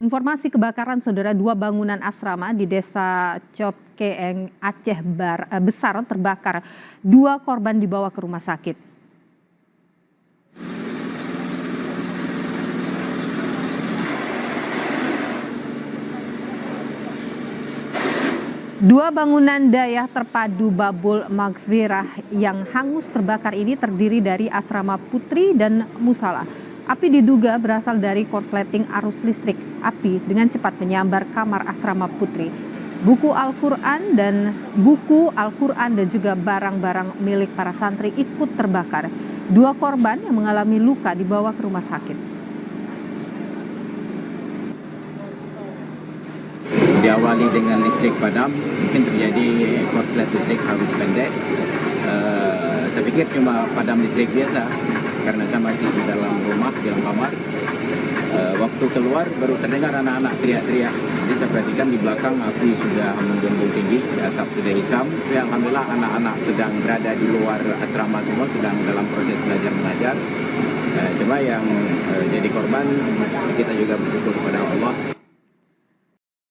Informasi kebakaran saudara, dua bangunan asrama di desa Cotkeeng, Aceh Besar terbakar. Dua korban dibawa ke rumah sakit. Dua bangunan daya terpadu Babul Maghfirah yang hangus terbakar ini terdiri dari asrama putri dan musala. Api diduga berasal dari korsleting arus listrik. Api dengan cepat menyambar kamar asrama putri. Buku Al-Quran dan juga barang-barang milik para santri ikut terbakar. Dua korban yang mengalami luka dibawa ke rumah sakit. Diawali dengan listrik padam, mungkin terjadi korslet listrik arus pendek. Saya pikir cuma padam listrik biasa, karena saya masih di dalam rumah, di dalam kamar. Waktu keluar baru terdengar anak-anak teriak-teriak. Jadi saya perhatikan di belakang api sudah menggemuruh tinggi, asap sudah hitam. Ya, alhamdulillah anak-anak sedang berada di luar asrama semua, sedang dalam proses belajar mengajar. Cuma yang jadi korban, kita juga bersyukur kepada Allah.